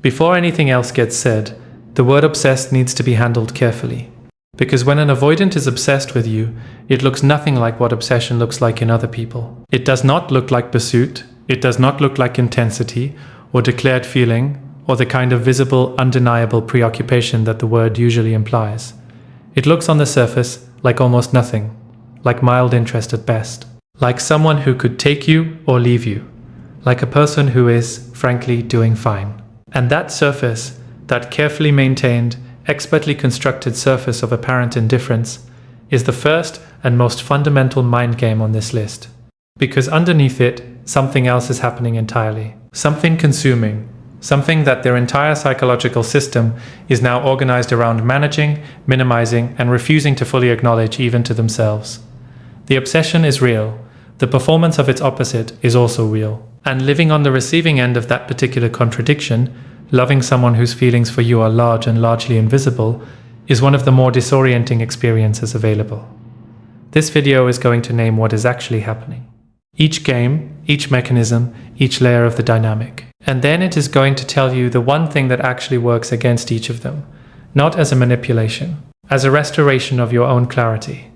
Before anything else gets said, the word obsessed needs to be handled carefully. Because when an avoidant is obsessed with you, it looks nothing like what obsession looks like in other people. It does not look like pursuit, it does not look like intensity, or declared feeling, or the kind of visible, undeniable preoccupation that the word usually implies. It looks on the surface like almost nothing, like mild interest at best, like someone who could take you or leave you, like a person who is, frankly, doing fine. And that surface, that carefully maintained, expertly constructed surface of apparent indifference, is the first and most fundamental mind game on this list. Because underneath it, something else is happening entirely. Something consuming. Something that their entire psychological system is now organized around managing, minimizing, and refusing to fully acknowledge even to themselves. The obsession is real. The performance of its opposite is also real. And living on the receiving end of that particular contradiction, loving someone whose feelings for you are large and largely invisible, is one of the more disorienting experiences available. This video is going to name what is actually happening. Each game, each mechanism, each layer of the dynamic. And then it is going to tell you the one thing that actually works against each of them, not as a manipulation, as a restoration of your own clarity.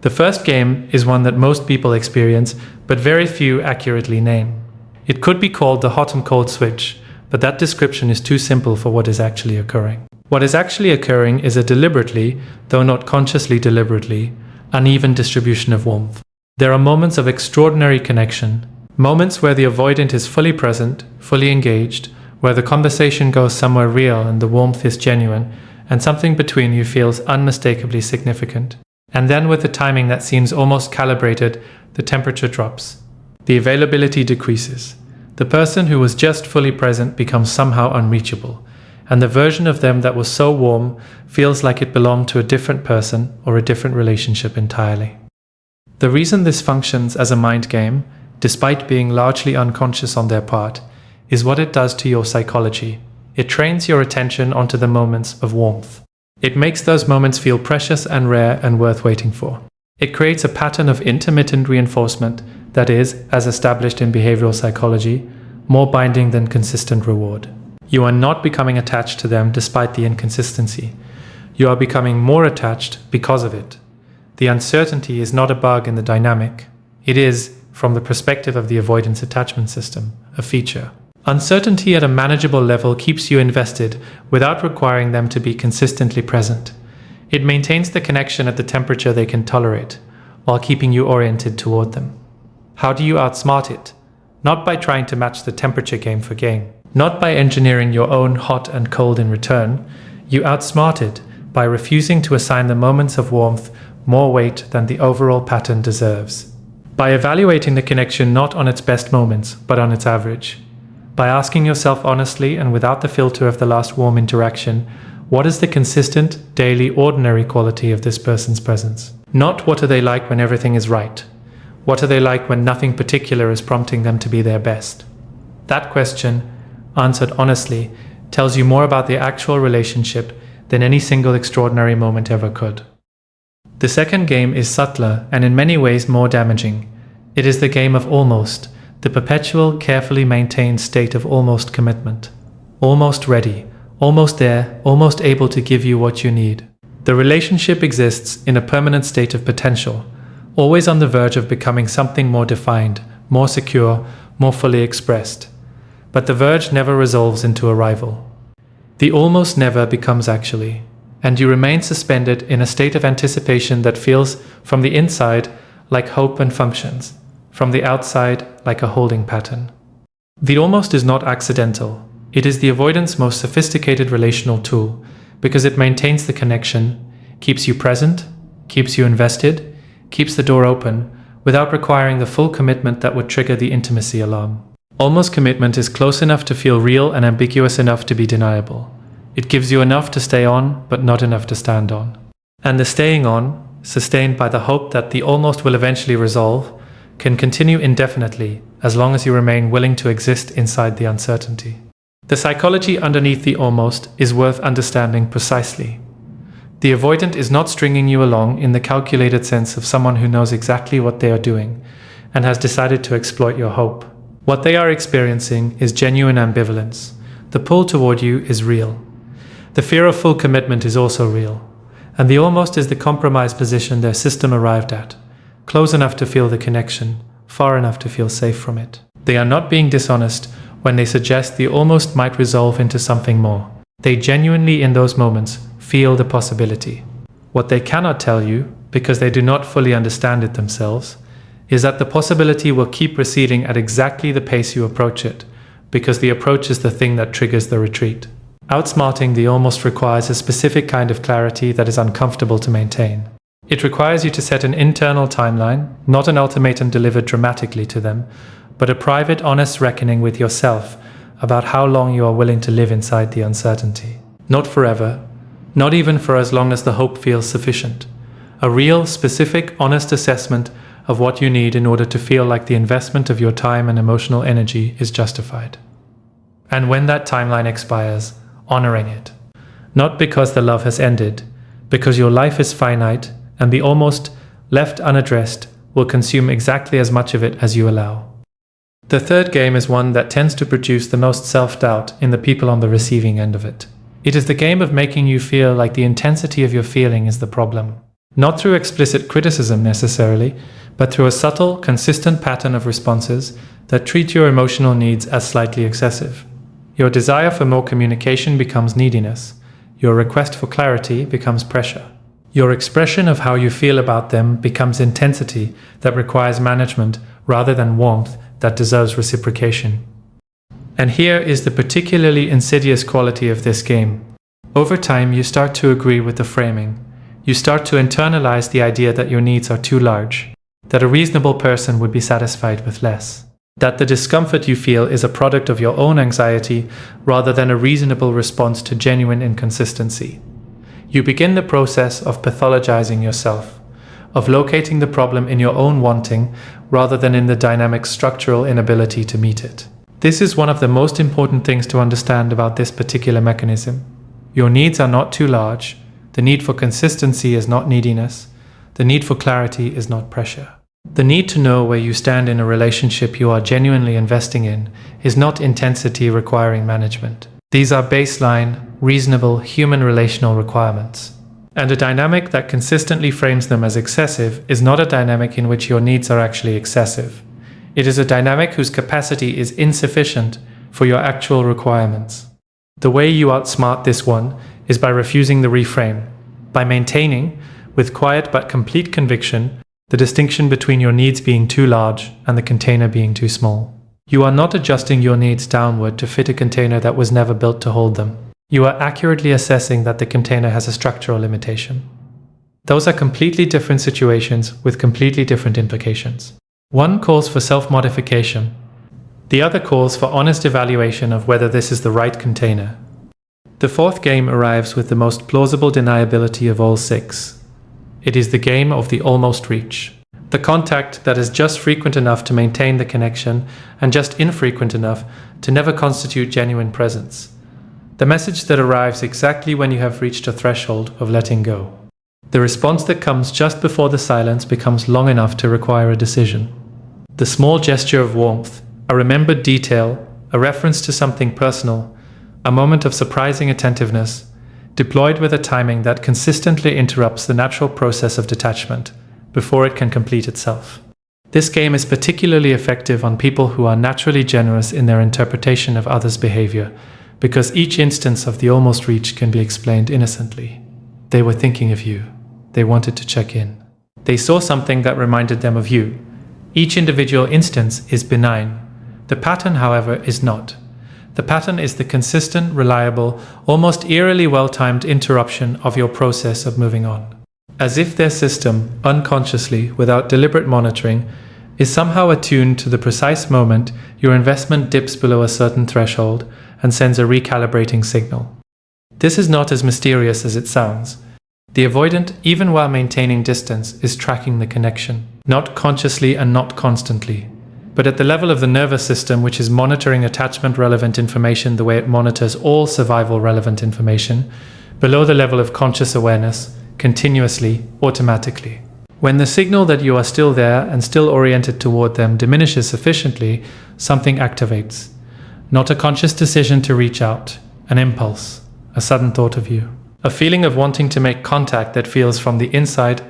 The first game is one that most people experience, but very few accurately name. It could be called the hot and cold switch, but that description is too simple for what is actually occurring. What is actually occurring is a deliberately, though not consciously deliberately, uneven distribution of warmth. There are moments of extraordinary connection, moments where the avoidant is fully present, fully engaged, where the conversation goes somewhere real and the warmth is genuine, and something between you feels unmistakably significant. And then with the timing that seems almost calibrated, the temperature drops. The availability decreases. The person who was just fully present becomes somehow unreachable, and the version of them that was so warm feels like it belonged to a different person or a different relationship entirely. The reason this functions as a mind game, despite being largely unconscious on their part, is what it does to your psychology. It trains your attention onto the moments of warmth. It makes those moments feel precious and rare and worth waiting for. It creates a pattern of intermittent reinforcement that is, as established in behavioral psychology, more binding than consistent reward. You are not becoming attached to them despite the inconsistency. You are becoming more attached because of it. The uncertainty is not a bug in the dynamic. It is, from the perspective of the avoidance attachment system, a feature. Uncertainty at a manageable level keeps you invested without requiring them to be consistently present. It maintains the connection at the temperature they can tolerate, while keeping you oriented toward them. How do you outsmart it? Not by trying to match the temperature game for game. Not by engineering your own hot and cold in return. You outsmart it by refusing to assign the moments of warmth more weight than the overall pattern deserves. By evaluating the connection not on its best moments, but on its average. By asking yourself honestly and without the filter of the last warm interaction, what is the consistent, daily, ordinary quality of this person's presence? Not what are they like when everything is right. What are they like when nothing particular is prompting them to be their best? That question, answered honestly, tells you more about the actual relationship than any single extraordinary moment ever could. The second game is subtler and in many ways more damaging. It is the game of almost, the perpetual, carefully maintained state of almost commitment. Almost ready, almost there, almost able to give you what you need. The relationship exists in a permanent state of potential, always on the verge of becoming something more defined, more secure, more fully expressed. But the verge never resolves into arrival. The almost never becomes actually, and you remain suspended in a state of anticipation that feels, from the inside, like hope and functions, from the outside, like a holding pattern. The almost is not accidental. It is the avoidant's most sophisticated relational tool, because it maintains the connection, keeps you present, keeps you invested, keeps the door open, without requiring the full commitment that would trigger the intimacy alarm. Almost commitment is close enough to feel real and ambiguous enough to be deniable. It gives you enough to stay on, but not enough to stand on. And the staying on, sustained by the hope that the almost will eventually resolve, can continue indefinitely as long as you remain willing to exist inside the uncertainty. The psychology underneath the almost is worth understanding precisely. The avoidant is not stringing you along in the calculated sense of someone who knows exactly what they are doing and has decided to exploit your hope. What they are experiencing is genuine ambivalence, The pull toward you is real. The fear of full commitment is also real. And the almost is the compromised position their system arrived at, close enough to feel the connection, far enough to feel safe from it. They are not being dishonest when they suggest the almost might resolve into something more. They genuinely, in those moments, feel the possibility. What they cannot tell you, because they do not fully understand it themselves, is that the possibility will keep receding at exactly the pace you approach it, because the approach is the thing that triggers the retreat. Outsmarting the almost requires a specific kind of clarity that is uncomfortable to maintain. It requires you to set an internal timeline, not an ultimatum delivered dramatically to them, but a private, honest reckoning with yourself about how long you are willing to live inside the uncertainty. Not forever, not even for as long as the hope feels sufficient. A real, specific, honest assessment of what you need in order to feel like the investment of your time and emotional energy is justified. And when that timeline expires, honoring it. Not because the love has ended, because your life is finite and the almost left unaddressed will consume exactly as much of it as you allow. The third game is one that tends to produce the most self-doubt in the people on the receiving end of it. It is the game of making you feel like the intensity of your feeling is the problem. Not through explicit criticism necessarily, but through a subtle, consistent pattern of responses that treat your emotional needs as slightly excessive. Your desire for more communication becomes neediness. Your request for clarity becomes pressure. Your expression of how you feel about them becomes intensity that requires management rather than warmth that deserves reciprocation. And here is the particularly insidious quality of this game. Over time, you start to agree with the framing. You start to internalize the idea that your needs are too large, that a reasonable person would be satisfied with less, that the discomfort you feel is a product of your own anxiety rather than a reasonable response to genuine inconsistency. You begin the process of pathologizing yourself, of locating the problem in your own wanting rather than in the dynamic structural inability to meet it. This is one of the most important things to understand about this particular mechanism. Your needs are not too large. The need for consistency is not neediness. The need for clarity is not pressure. The need to know where you stand in a relationship you are genuinely investing in is not intensity requiring management. These are baseline, reasonable human relational requirements. And a dynamic that consistently frames them as excessive is not a dynamic in which your needs are actually excessive. It is a dynamic whose capacity is insufficient for your actual requirements. The way you outsmart this one is by refusing the reframe, by maintaining, with quiet but complete conviction, the distinction between your needs being too large and the container being too small. You are not adjusting your needs downward to fit a container that was never built to hold them. You are accurately assessing that the container has a structural limitation. Those are completely different situations with completely different implications. One calls for self-modification. The other calls for honest evaluation of whether this is the right container. The fourth game arrives with the most plausible deniability of all six. It is the game of the almost reach. The contact that is just frequent enough to maintain the connection and just infrequent enough to never constitute genuine presence. The message that arrives exactly when you have reached a threshold of letting go. The response that comes just before the silence becomes long enough to require a decision. The small gesture of warmth, a remembered detail, a reference to something personal, a moment of surprising attentiveness, deployed with a timing that consistently interrupts the natural process of detachment before it can complete itself. This game is particularly effective on people who are naturally generous in their interpretation of others' behavior, because each instance of the almost reach can be explained innocently. They were thinking of you. They wanted to check in. They saw something that reminded them of you. Each individual instance is benign. The pattern, however, is not. The pattern is the consistent, reliable, almost eerily well-timed interruption of your process of moving on. As if their system, unconsciously, without deliberate monitoring, is somehow attuned to the precise moment your investment dips below a certain threshold and sends a recalibrating signal. This is not as mysterious as it sounds. The avoidant, even while maintaining distance, is tracking the connection, not consciously and not constantly, but at the level of the nervous system, which is monitoring attachment-relevant information the way it monitors all survival-relevant information, below the level of conscious awareness, continuously, automatically. When the signal that you are still there and still oriented toward them diminishes sufficiently, something activates. not a conscious decision to reach out, an impulse, a sudden thought of you. A feeling of wanting to make contact that feels from the inside,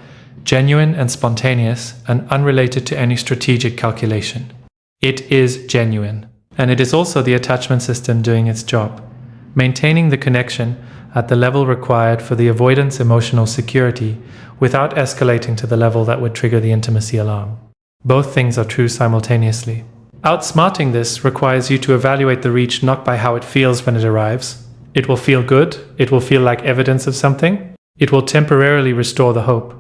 genuine and spontaneous and unrelated to any strategic calculation. It is genuine. And it is also the attachment system doing its job, maintaining the connection at the level required for the avoidance emotional security without escalating to the level that would trigger the intimacy alarm. Both things are true simultaneously. Outsmarting this requires you to evaluate the reach not by how it feels when it arrives. It will feel good, it will feel like evidence of something, it will temporarily restore the hope,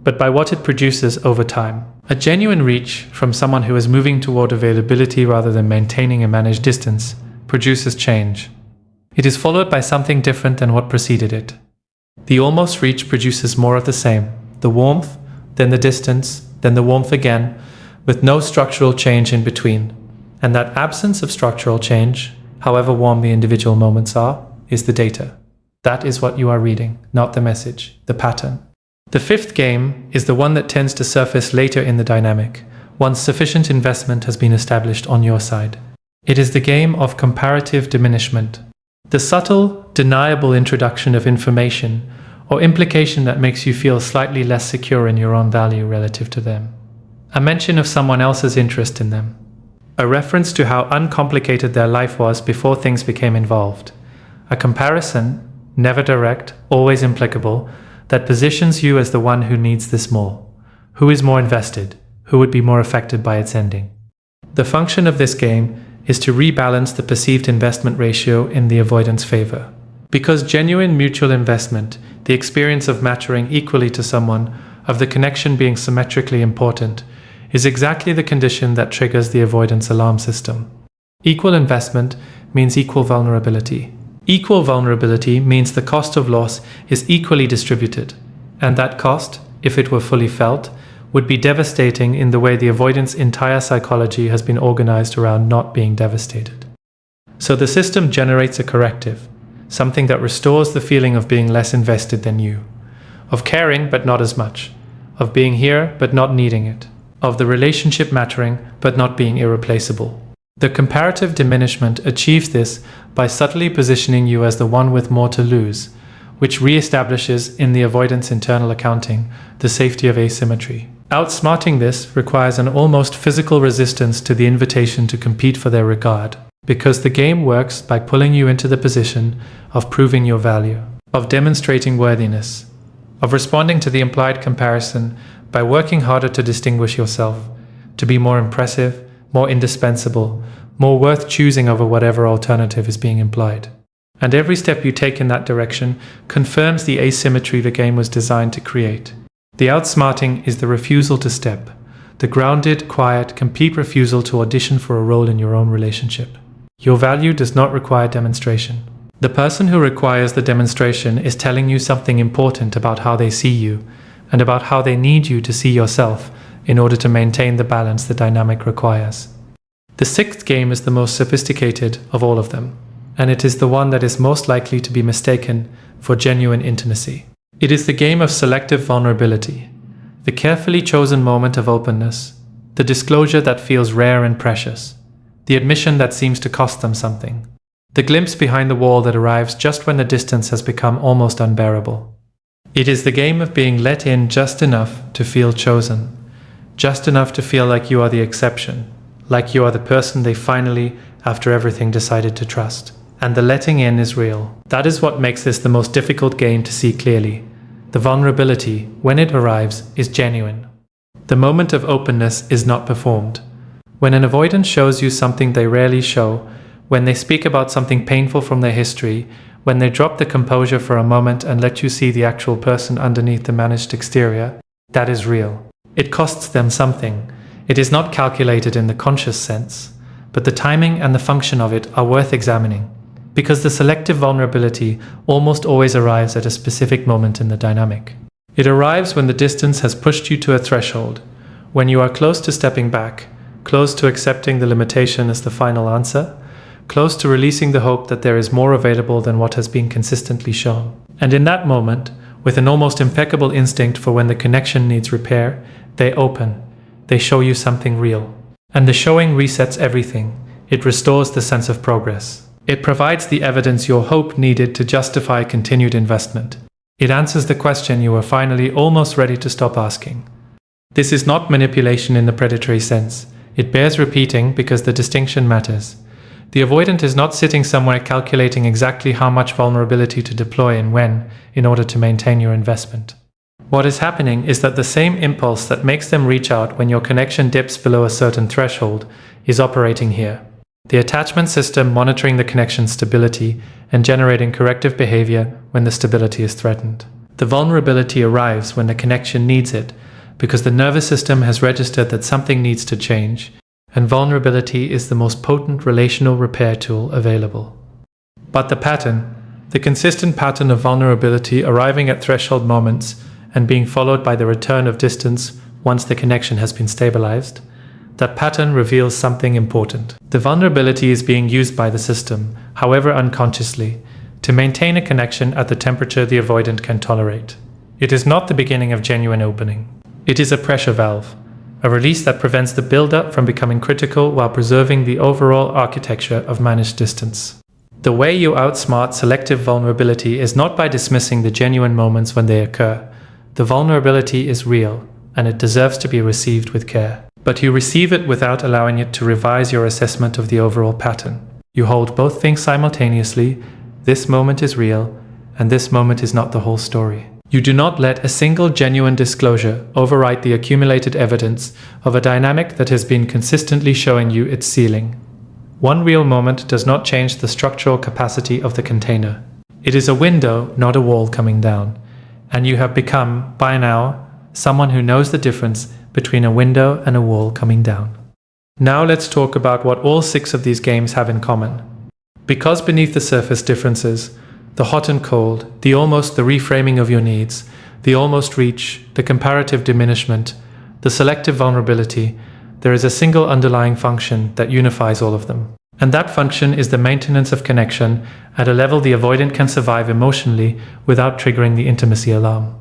but by what it produces over time. A genuine reach from someone who is moving toward availability rather than maintaining a managed distance produces change. It is followed by something different than what preceded it. The almost reach produces more of the same, the warmth, then the distance, then the warmth again, with no structural change in between. And that absence of structural change, however warm the individual moments are, is the data. That is what you are reading, not the message, the pattern. The fifth game is the one that tends to surface later in the dynamic, once sufficient investment has been established on your side. It is the game of comparative diminishment, the subtle, deniable introduction of information or implication that makes you feel slightly less secure in your own value relative to them. A mention of someone else's interest in them. A reference to how uncomplicated their life was before things became involved. A comparison, never direct, always implicable, that positions you as the one who needs this more, who is more invested, who would be more affected by its ending. The function of this game is to rebalance the perceived investment ratio in the avoidance favor. Because genuine mutual investment, the experience of mattering equally to someone, of the connection being symmetrically important, is exactly the condition that triggers the avoidance alarm system. Equal investment means equal vulnerability. Equal vulnerability means the cost of loss is equally distributed, and that cost, if it were fully felt, would be devastating in the way the avoidance entire psychology has been organized around not being devastated. So the system generates a corrective, something that restores the feeling of being less invested than you, of caring but not as much, of being here but not needing it, of the relationship mattering but not being irreplaceable. The comparative diminishment achieves this by subtly positioning you as the one with more to lose, which re-establishes in the avoidance internal accounting the safety of asymmetry. Outsmarting this requires an almost physical resistance to the invitation to compete for their regard, because the game works by pulling you into the position of proving your value, of demonstrating worthiness, of responding to the implied comparison by working harder to distinguish yourself, to be more impressive, more indispensable, more worth choosing over whatever alternative is being implied. And every step you take in that direction confirms the asymmetry the game was designed to create. The outsmarting is the refusal to step, the grounded, quiet, complete refusal to audition for a role in your own relationship. Your value does not require demonstration. The person who requires the demonstration is telling you something important about how they see you, and about how they need you to see yourself in order to maintain the balance the dynamic requires. The sixth game is the most sophisticated of all of them, and it is the one that is most likely to be mistaken for genuine intimacy. It is the game of selective vulnerability, the carefully chosen moment of openness, the disclosure that feels rare and precious, the admission that seems to cost them something, the glimpse behind the wall that arrives just when the distance has become almost unbearable. It is the game of being let in just enough to feel chosen, just enough to feel like you are the exception, like you are the person they finally, after everything, decided to trust. And the letting in is real. That is what makes this the most difficult game to see clearly. The vulnerability, when it arrives, is genuine. The moment of openness is not performed. When an avoidant shows you something they rarely show, when they speak about something painful from their history, when they drop the composure for a moment and let you see the actual person underneath the managed exterior, that is real. It costs them something. It is not calculated in the conscious sense, but the timing and the function of it are worth examining, because the selective vulnerability almost always arrives at a specific moment in the dynamic. It arrives when the distance has pushed you to a threshold, when you are close to stepping back, close to accepting the limitation as the final answer, close to releasing the hope that there is more available than what has been consistently shown. And in that moment, with an almost impeccable instinct for when the connection needs repair, they open. They show you something real. And the showing resets everything. It restores the sense of progress. It provides the evidence your hope needed to justify continued investment. It answers the question you were finally almost ready to stop asking. This is not manipulation in the predatory sense. It bears repeating because the distinction matters. The avoidant is not sitting somewhere calculating exactly how much vulnerability to deploy and when in order to maintain your investment. What is happening is that the same impulse that makes them reach out when your connection dips below a certain threshold is operating here. The attachment system monitoring the connection stability and generating corrective behavior when the stability is threatened. The vulnerability arrives when the connection needs it because the nervous system has registered that something needs to change, and vulnerability is the most potent relational repair tool available. But the pattern, the consistent pattern of vulnerability arriving at threshold moments and being followed by the return of distance once the connection has been stabilized, that pattern reveals something important. The vulnerability is being used by the system, however unconsciously, to maintain a connection at the temperature the avoidant can tolerate. It is not the beginning of genuine opening. It is a pressure valve, a release that prevents the buildup from becoming critical while preserving the overall architecture of managed distance. The way you outsmart selective vulnerability is not by dismissing the genuine moments when they occur. The vulnerability is real, and it deserves to be received with care. But you receive it without allowing it to revise your assessment of the overall pattern. You hold both things simultaneously. This moment is real, and this moment is not the whole story. You do not let a single genuine disclosure overwrite the accumulated evidence of a dynamic that has been consistently showing you its ceiling. One real moment does not change the structural capacity of the container. It is a window, not a wall coming down. And you have become, by now, someone who knows the difference between a window and a wall coming down. Now let's talk about what all 6 of these games have in common. Because beneath the surface differences, the hot and cold, the almost, the reframing of your needs, the almost reach, the comparative diminishment, the selective vulnerability, there is a single underlying function that unifies all of them. And that function is the maintenance of connection at a level the avoidant can survive emotionally without triggering the intimacy alarm.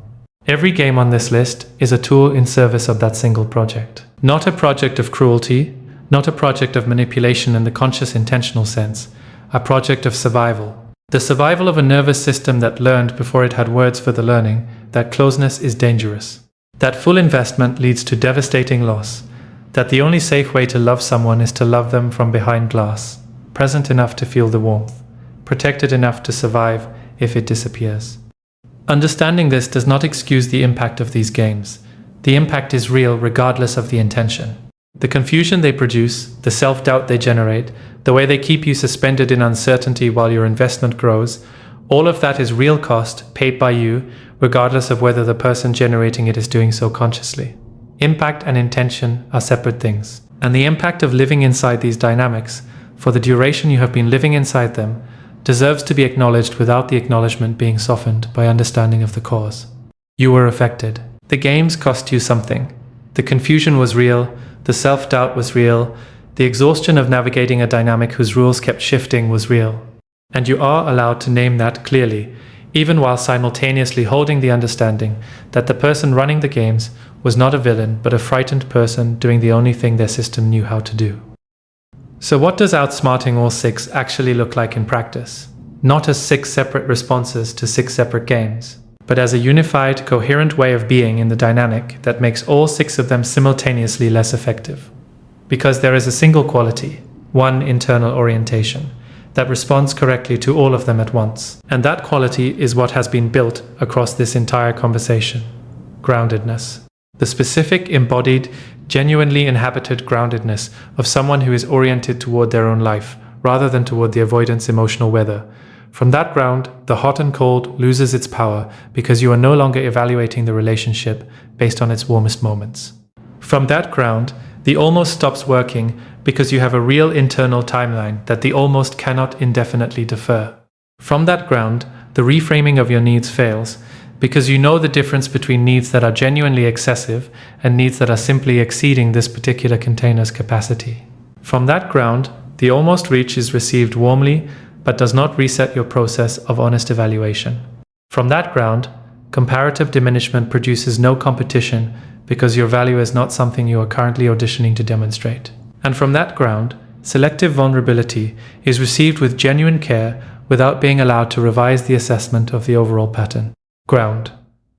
Every game on this list is a tool in service of that single project. Not a project of cruelty, not a project of manipulation in the conscious intentional sense, a project of survival. The survival of a nervous system that learned before it had words for the learning that closeness is dangerous. That full investment leads to devastating loss. That the only safe way to love someone is to love them from behind glass, present enough to feel the warmth, protected enough to survive if it disappears. Understanding this does not excuse the impact of these games. The impact is real regardless of the intention. The confusion they produce, the self-doubt they generate, the way they keep you suspended in uncertainty while your investment grows, all of that is real cost paid by you, regardless of whether the person generating it is doing so consciously. Impact and intention are separate things, and the impact of living inside these dynamics, for the duration you have been living inside them, deserves to be acknowledged without the acknowledgement being softened by understanding of the cause. You were affected. The games cost you something. The confusion was real, the self-doubt was real, the exhaustion of navigating a dynamic whose rules kept shifting was real. And you are allowed to name that clearly, even while simultaneously holding the understanding that the person running the games was not a villain but a frightened person doing the only thing their system knew how to do. So what does outsmarting all 6 actually look like in practice? Not as 6 separate responses to 6 separate games, but as a unified, coherent way of being in the dynamic that makes all 6 of them simultaneously less effective. Because there is a single quality, one internal orientation, that responds correctly to all of them at once. And that quality is what has been built across this entire conversation. Groundedness. The specific, embodied, genuinely inhabited groundedness of someone who is oriented toward their own life, rather than toward the avoidance emotional weather. From that ground, the hot and cold loses its power because you are no longer evaluating the relationship based on its warmest moments. From that ground, the almost stops working because you have a real internal timeline that the almost cannot indefinitely defer. From that ground, the reframing of your needs fails because you know the difference between needs that are genuinely excessive and needs that are simply exceeding this particular container's capacity. From that ground, the almost reach is received warmly but does not reset your process of honest evaluation. From that ground, comparative diminishment produces no competition because your value is not something you are currently auditioning to demonstrate. And from that ground, Selective vulnerability is received with genuine care without being allowed to revise the assessment of the overall pattern. Ground.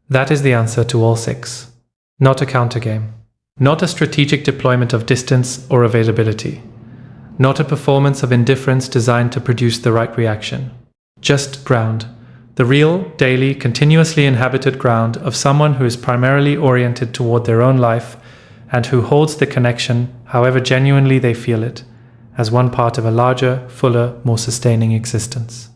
That is the answer to all 6. Not a countergame. Not a strategic deployment of distance or availability. Not a performance of indifference designed to produce the right reaction. Just ground. The real, daily, continuously inhabited ground of someone who is primarily oriented toward their own life and who holds the connection, however genuinely they feel it, as one part of a larger, fuller, more sustaining existence.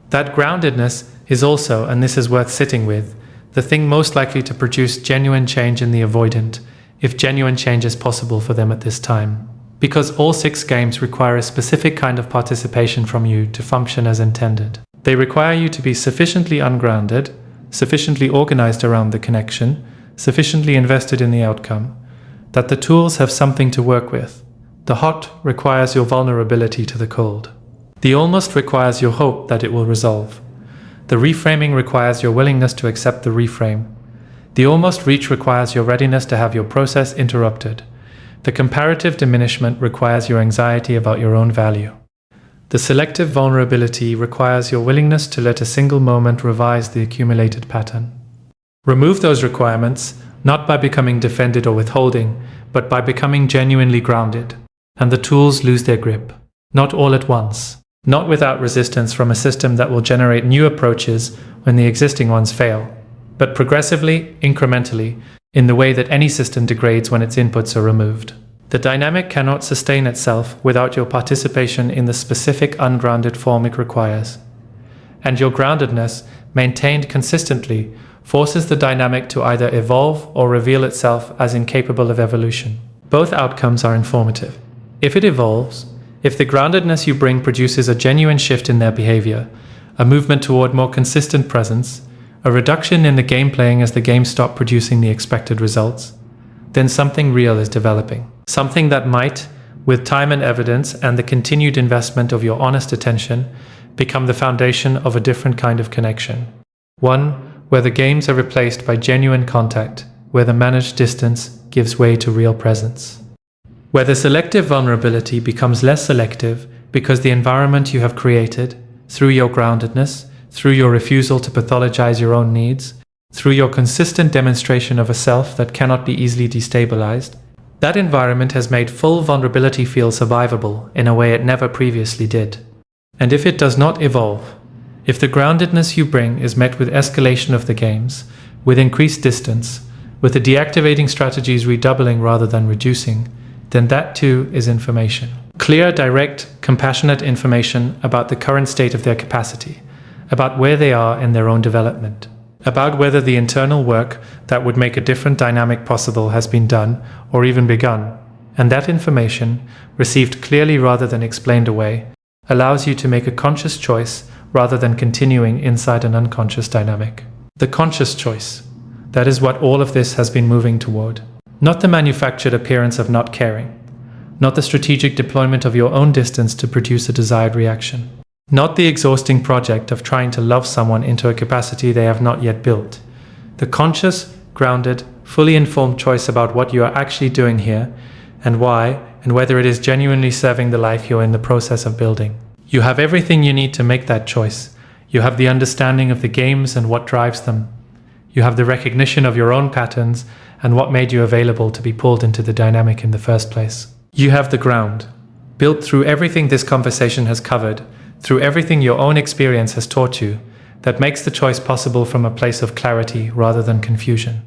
That groundedness is also, and this is worth sitting with, the thing most likely to produce genuine change in the avoidant, if genuine change is possible for them at this time. Because all 6 games require a specific kind of participation from you to function as intended. They require you to be sufficiently ungrounded, sufficiently organized around the connection, sufficiently invested in the outcome, that the tools have something to work with. The hot requires your vulnerability to the cold. The almost requires your hope that it will resolve. The reframing requires your willingness to accept the reframe. The almost reach requires your readiness to have your process interrupted. The comparative diminishment requires your anxiety about your own value. The selective vulnerability requires your willingness to let a single moment revise the accumulated pattern. Remove those requirements, not by becoming defended or withholding, but by becoming genuinely grounded, and the tools lose their grip. Not all at once. Not without resistance from a system that will generate new approaches when the existing ones fail, but progressively, incrementally, in the way that any system degrades when its inputs are removed. The dynamic cannot sustain itself without your participation in the specific ungrounded form it requires. And your groundedness, maintained consistently, forces the dynamic to either evolve or reveal itself as incapable of evolution. Both outcomes are informative. If it evolves, if the groundedness you bring produces a genuine shift in their behavior, a movement toward more consistent presence, a reduction in the game playing as the games stop producing the expected results, then something real is developing. Something that might, with time and evidence and the continued investment of your honest attention, become the foundation of a different kind of connection. One where the games are replaced by genuine contact, where the managed distance gives way to real presence. Where the selective vulnerability becomes less selective because the environment you have created, through your groundedness, through your refusal to pathologize your own needs, through your consistent demonstration of a self that cannot be easily destabilized, that environment has made full vulnerability feel survivable in a way it never previously did. And if it does not evolve, if the groundedness you bring is met with escalation of the games, with increased distance, with the deactivating strategies redoubling rather than reducing, then that too is information. Clear, direct, compassionate information about the current state of their capacity, about where they are in their own development, about whether the internal work that would make a different dynamic possible has been done or even begun, and that information, received clearly rather than explained away, allows you to make a conscious choice rather than continuing inside an unconscious dynamic. The conscious choice, that is what all of this has been moving toward. Not the manufactured appearance of not caring, not the strategic deployment of your own distance to produce a desired reaction. Not the exhausting project of trying to love someone into a capacity they have not yet built. The conscious, grounded, fully informed choice about what you are actually doing here, and why, and whether it is genuinely serving the life you are in the process of building. You have everything you need to make that choice. You have the understanding of the games and what drives them. You have the recognition of your own patterns and what made you available to be pulled into the dynamic in the first place. You have the ground, built through everything this conversation has covered, through everything your own experience has taught you, that makes the choice possible from a place of clarity rather than confusion.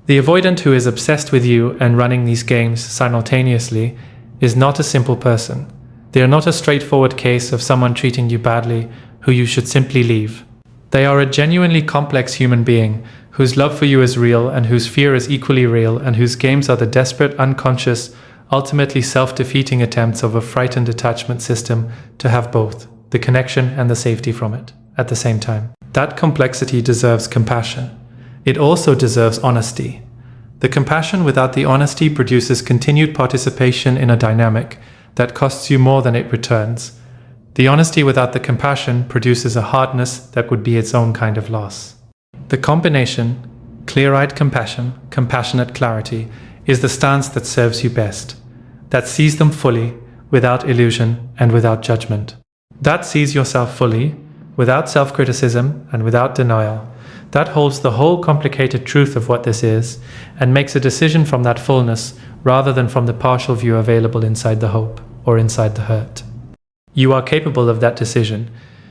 The avoidant who is obsessed with you and running these games simultaneously is not a simple person. They are not a straightforward case of someone treating you badly who you should simply leave. They are a genuinely complex human being whose love for you is real and whose fear is equally real and whose games are the desperate, unconscious, ultimately self-defeating attempts of a frightened attachment system to have both the connection and the safety from it at the same time. That complexity deserves compassion. It also deserves honesty. The compassion without the honesty produces continued participation in a dynamic that costs you more than it returns. The honesty without the compassion produces a hardness that would be its own kind of loss. The combination, clear-eyed compassion, compassionate clarity, is the stance that serves you best, that sees them fully, without illusion, and without judgment. That sees yourself fully, without self-criticism and without denial. That holds the whole complicated truth of what this is, and makes a decision from that fullness rather than from the partial view available inside the hope or inside the hurt. You are capable of that decision.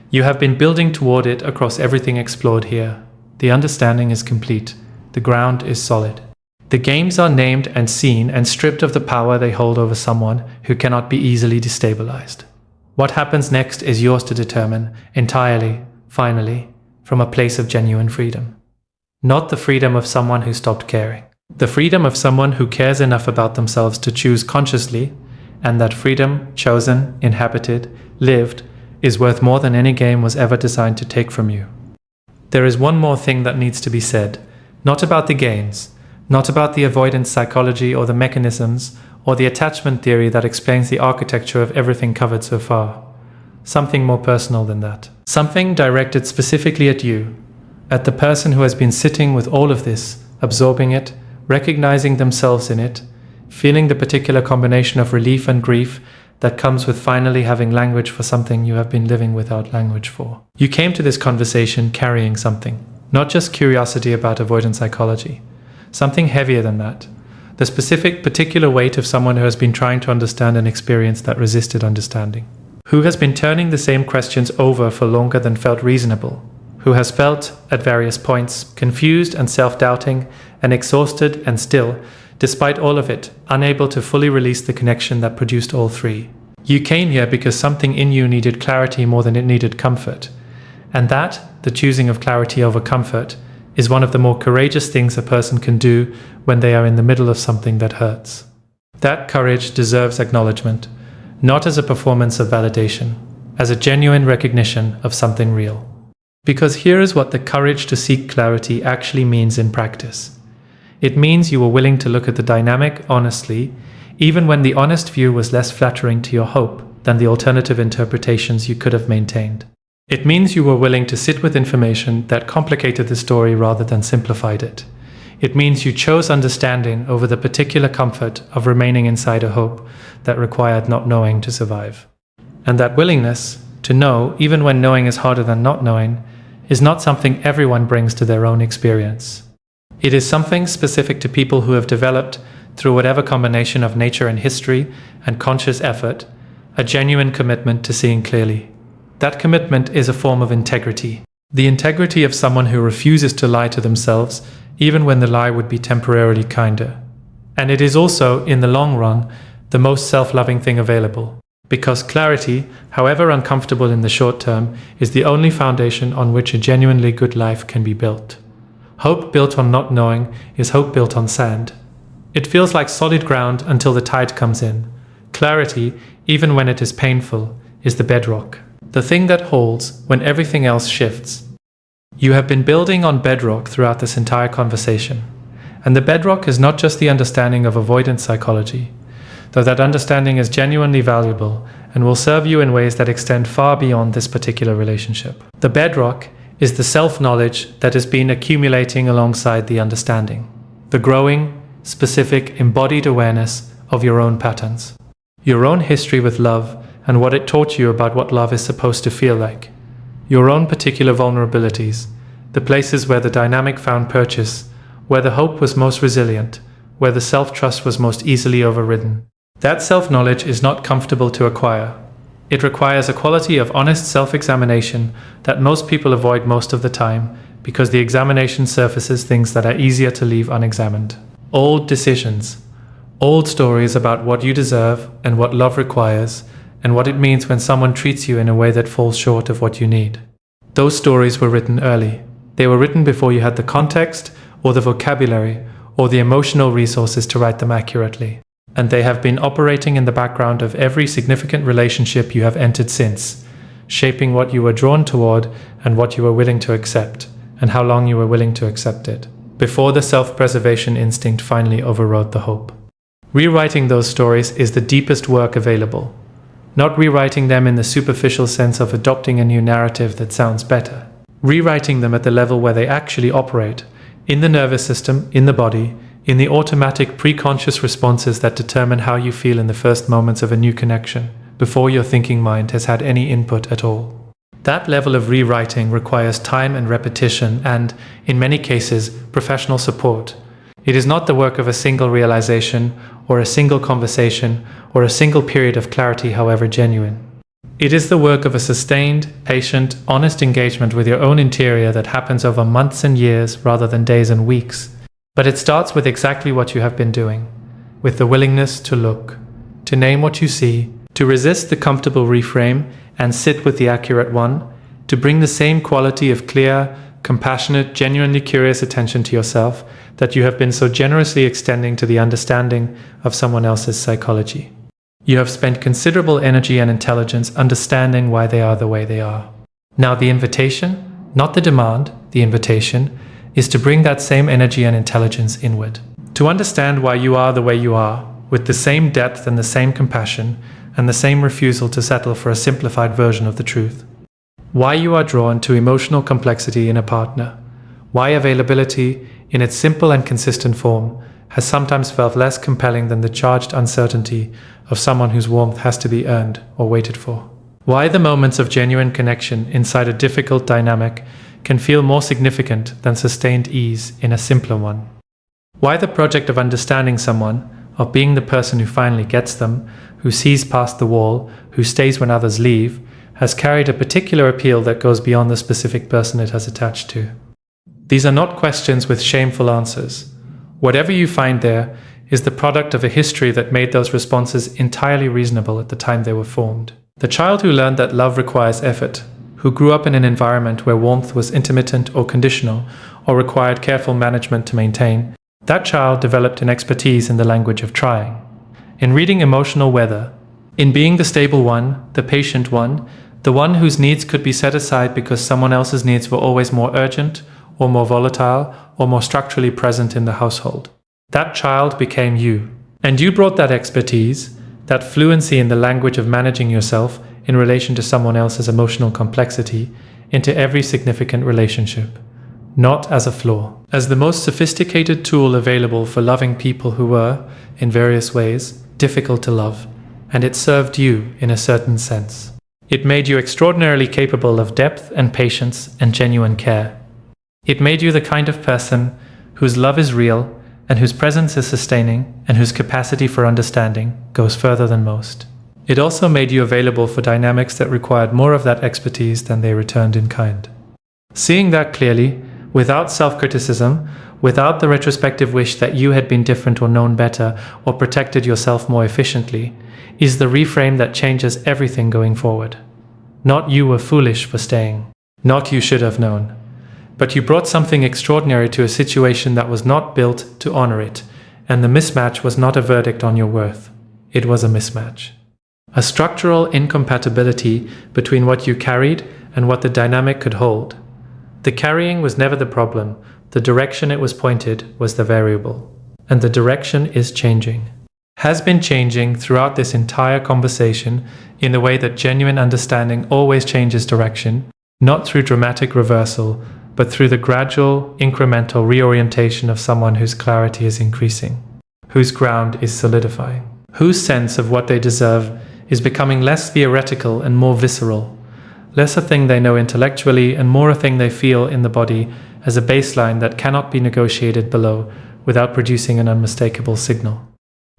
You have been building toward it across everything explored here. The understanding is complete. The ground is solid. The games are named and seen and stripped of the power they hold over someone who cannot be easily destabilized. What happens next is yours to determine, entirely, finally, from a place of genuine freedom. Not the freedom of someone who stopped caring. The freedom of someone who cares enough about themselves to choose consciously, and that freedom, chosen, inhabited, lived, is worth more than any game was ever designed to take from you. There is one more thing that needs to be said, not about the games, not about the avoidance psychology or the mechanisms or the attachment theory that explains the architecture of everything covered so far. Something more personal than that. Something directed specifically at you, at the person who has been sitting with all of this, absorbing it, recognizing themselves in it, feeling the particular combination of relief and grief that comes with finally having language for something you have been living without language for. You came to this conversation carrying something, not just curiosity about avoidance psychology, something heavier than that, the specific particular weight of someone who has been trying to understand an experience that resisted understanding, who has been turning the same questions over for longer than felt reasonable, who has felt, at various points, confused and self-doubting and exhausted and still, despite all of it, unable to fully release the connection that produced all three. You came here because something in you needed clarity more than it needed comfort. And that, the choosing of clarity over comfort, is one of the more courageous things a person can do when they are in the middle of something that hurts. That courage deserves acknowledgement, not as a performance of validation, as a genuine recognition of something real. Because here is what the courage to seek clarity actually means in practice. It means you were willing to look at the dynamic honestly, even when the honest view was less flattering to your hope than the alternative interpretations you could have maintained. It means you were willing to sit with information that complicated the story rather than simplified it. It means you chose understanding over the particular comfort of remaining inside a hope that required not knowing to survive. And that willingness to know, even when knowing is harder than not knowing, is not something everyone brings to their own experience. It is something specific to people who have developed, through whatever combination of nature and history and conscious effort, a genuine commitment to seeing clearly. That commitment is a form of integrity. The integrity of someone who refuses to lie to themselves, even when the lie would be temporarily kinder. And it is also, in the long run, the most self-loving thing available. Because clarity, however uncomfortable in the short term, is the only foundation on which a genuinely good life can be built. Hope built on not knowing is hope built on sand. It feels like solid ground until the tide comes in. Clarity, even when it is painful, is the bedrock. The thing that holds when everything else shifts. You have been building on bedrock throughout this entire conversation. And the bedrock is not just the understanding of avoidance psychology, though that understanding is genuinely valuable and will serve you in ways that extend far beyond this particular relationship. The bedrock is the self-knowledge that has been accumulating alongside the understanding, the growing, specific, embodied awareness of your own patterns, your own history with love, and what it taught you about what love is supposed to feel like, your own particular vulnerabilities, the places where the dynamic found purchase, where the hope was most resilient, where the self-trust was most easily overridden. That self-knowledge is not comfortable to acquire. It requires a quality of honest self-examination that most people avoid most of the time because the examination surfaces things that are easier to leave unexamined. Old decisions, old stories about what you deserve and what love requires, and what it means when someone treats you in a way that falls short of what you need. Those stories were written early. They were written before you had the context, or the vocabulary, or the emotional resources to write them accurately. And they have been operating in the background of every significant relationship you have entered since, shaping what you were drawn toward and what you were willing to accept, and how long you were willing to accept it, before the self-preservation instinct finally overrode the hope. Rewriting those stories is the deepest work available. Not rewriting them in the superficial sense of adopting a new narrative that sounds better. Rewriting them at the level where they actually operate, in the nervous system, in the body, in the automatic pre-conscious responses that determine how you feel in the first moments of a new connection, before your thinking mind has had any input at all. That level of rewriting requires time and repetition and, in many cases, professional support. It is not the work of a single realization, or a single conversation, or a single period of clarity, however genuine. It is the work of a sustained, patient, honest engagement with your own interior that happens over months and years rather than days and weeks. But it starts with exactly what you have been doing, with the willingness to look, to name what you see, to resist the comfortable reframe and sit with the accurate one, to bring the same quality of clear, compassionate, genuinely curious attention to yourself that you have been so generously extending to the understanding of someone else's psychology. You have spent considerable energy and intelligence understanding why they are the way they are. Now the invitation, not the demand, the invitation, is to bring that same energy and intelligence inward. To understand why you are the way you are, with the same depth and the same compassion, and the same refusal to settle for a simplified version of the truth. Why you are drawn to emotional complexity in a partner. Why availability, in its simple and consistent form, has sometimes felt less compelling than the charged uncertainty of someone whose warmth has to be earned or waited for. Why the moments of genuine connection inside a difficult dynamic can feel more significant than sustained ease in a simpler one. Why the project of understanding someone, of being the person who finally gets them, who sees past the wall, who stays when others leave, has carried a particular appeal that goes beyond the specific person it has attached to. These are not questions with shameful answers. Whatever you find there is the product of a history that made those responses entirely reasonable at the time they were formed. The child who learned that love requires effort, who grew up in an environment where warmth was intermittent or conditional, or required careful management to maintain, that child developed an expertise in the language of trying, in reading emotional weather, in being the stable one, the patient one, the one whose needs could be set aside because someone else's needs were always more urgent, or more volatile, or more structurally present in the household. That child became you. And you brought that expertise, that fluency in the language of managing yourself in relation to someone else's emotional complexity, into every significant relationship. Not as a flaw. As the most sophisticated tool available for loving people who were, in various ways, difficult to love. And it served you in a certain sense. It made you extraordinarily capable of depth and patience and genuine care. It made you the kind of person whose love is real and whose presence is sustaining and whose capacity for understanding goes further than most. It also made you available for dynamics that required more of that expertise than they returned in kind. Seeing that clearly, without self-criticism, without the retrospective wish that you had been different or known better or protected yourself more efficiently, is the reframe that changes everything going forward. Not you were foolish for staying. Not you should have known. But you brought something extraordinary to a situation that was not built to honor it, and the mismatch was not a verdict on your worth. It was a mismatch. A structural incompatibility between what you carried and what the dynamic could hold. The carrying was never the problem. The direction it was pointed was the variable. And the direction is changing. Has been changing throughout this entire conversation in the way that genuine understanding always changes direction, not through dramatic reversal, but through the gradual, incremental reorientation of someone whose clarity is increasing, whose ground is solidifying, whose sense of what they deserve is becoming less theoretical and more visceral, less a thing they know intellectually and more a thing they feel in the body as a baseline that cannot be negotiated below without producing an unmistakable signal.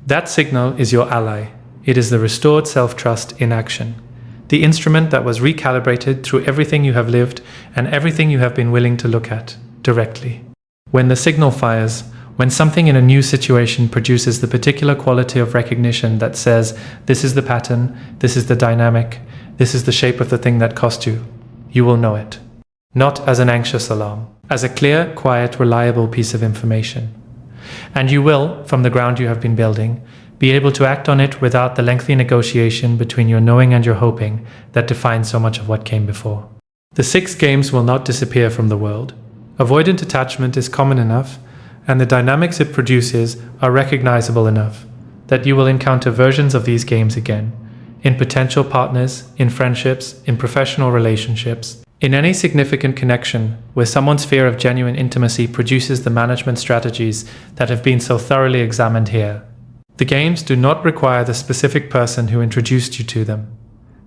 That signal is your ally. It is the restored self-trust in action, the instrument that was recalibrated through everything you have lived and everything you have been willing to look at directly. When the signal fires, when something in a new situation produces the particular quality of recognition that says, this is the pattern, this is the dynamic, this is the shape of the thing that cost you, you will know it. Not as an anxious alarm, as a clear, quiet, reliable piece of information. And you will, from the ground you have been building, be able to act on it without the lengthy negotiation between your knowing and your hoping that defines so much of what came before. The 6 games will not disappear from the world. Avoidant attachment is common enough, and the dynamics it produces are recognizable enough that you will encounter versions of these games again, in potential partners, in friendships, in professional relationships, In any significant connection where someone's fear of genuine intimacy produces the management strategies that have been so thoroughly examined here, the games do not require the specific person who introduced you to them.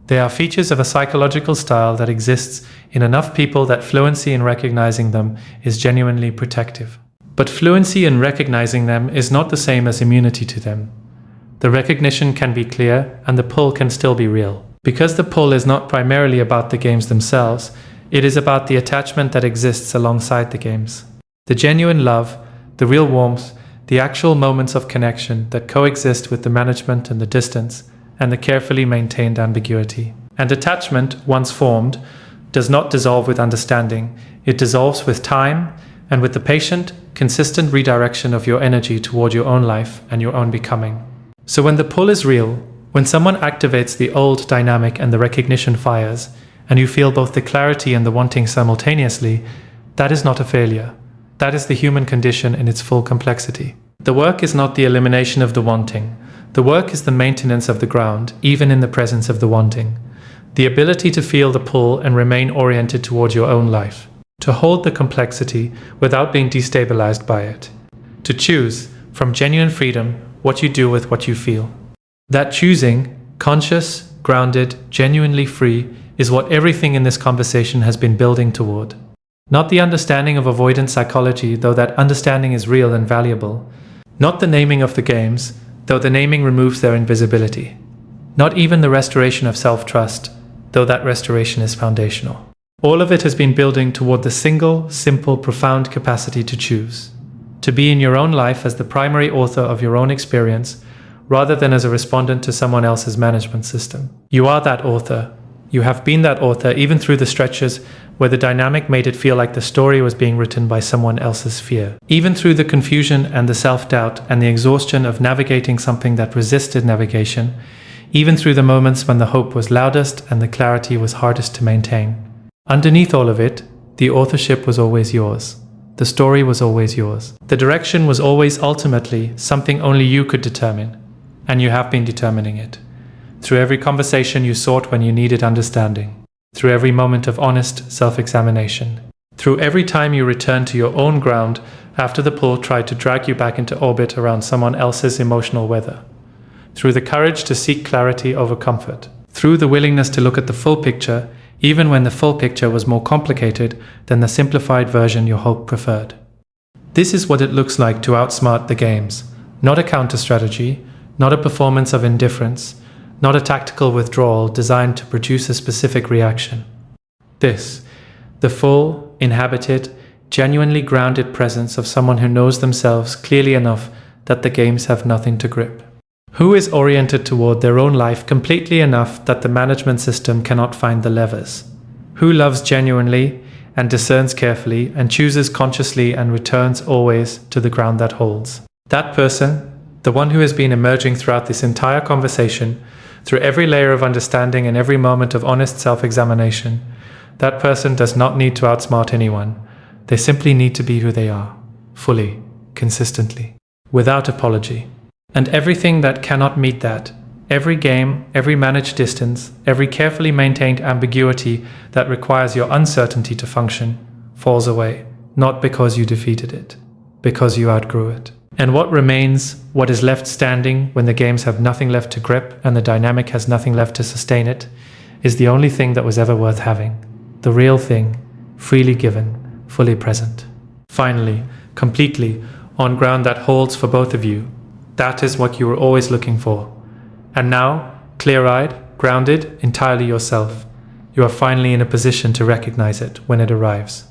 They are features of a psychological style that exists in enough people that fluency in recognizing them is genuinely protective. But fluency in recognizing them is not the same as immunity to them. The recognition can be clear and the pull can still be real. Because the pull is not primarily about the games themselves, it is about the attachment that exists alongside the games. The genuine love, the real warmth, the actual moments of connection that coexist with the management and the distance, and the carefully maintained ambiguity. And attachment, once formed, does not dissolve with understanding. It dissolves with time and with the patient, consistent redirection of your energy toward your own life and your own becoming. So when the pull is real, when someone activates the old dynamic and the recognition fires, and you feel both the clarity and the wanting simultaneously, that is not a failure. That is the human condition in its full complexity. The work is not the elimination of the wanting. The work is the maintenance of the ground, even in the presence of the wanting. The ability to feel the pull and remain oriented toward your own life. To hold the complexity without being destabilized by it. To choose, from genuine freedom, what you do with what you feel. That choosing, conscious, grounded, genuinely free, is what everything in this conversation has been building toward. Not the understanding of avoidant psychology, though that understanding is real and valuable. Not the naming of the games, though the naming removes their invisibility. Not even the restoration of self-trust, though that restoration is foundational. All of it has been building toward the single, simple, profound capacity to choose. To be in your own life as the primary author of your own experience, rather than as a respondent to someone else's management system. You are that author. You have been that author even through the stretches where the dynamic made it feel like the story was being written by someone else's fear. Even through the confusion and the self-doubt and the exhaustion of navigating something that resisted navigation, even through the moments when the hope was loudest and the clarity was hardest to maintain. Underneath all of it, the authorship was always yours. The story was always yours. The direction was always ultimately something only you could determine, and you have been determining it. Through every conversation you sought when you needed understanding. Through every moment of honest self-examination. Through every time you returned to your own ground after the pull tried to drag you back into orbit around someone else's emotional weather. Through the courage to seek clarity over comfort. Through the willingness to look at the full picture, even when the full picture was more complicated than the simplified version your hope preferred. This is what it looks like to outsmart the games. Not a counter-strategy, not a performance of indifference, not a tactical withdrawal designed to produce a specific reaction. This, the full, inhabited, genuinely grounded presence of someone who knows themselves clearly enough that the games have nothing to grip. Who is oriented toward their own life completely enough that the management system cannot find the levers? Who loves genuinely and discerns carefully and chooses consciously and returns always to the ground that holds? That person, the one who has been emerging throughout this entire conversation, through every layer of understanding and every moment of honest self-examination, that person does not need to outsmart anyone. They simply need to be who they are, fully, consistently, without apology. And everything that cannot meet that, every game, every managed distance, every carefully maintained ambiguity that requires your uncertainty to function, falls away, not because you defeated it, because you outgrew it. And what remains, what is left standing when the games have nothing left to grip and the dynamic has nothing left to sustain it, is the only thing that was ever worth having. The real thing, freely given, fully present. Finally, completely, on ground that holds for both of you. That is what you were always looking for. And now, clear-eyed, grounded, entirely yourself, you are finally in a position to recognize it when it arrives.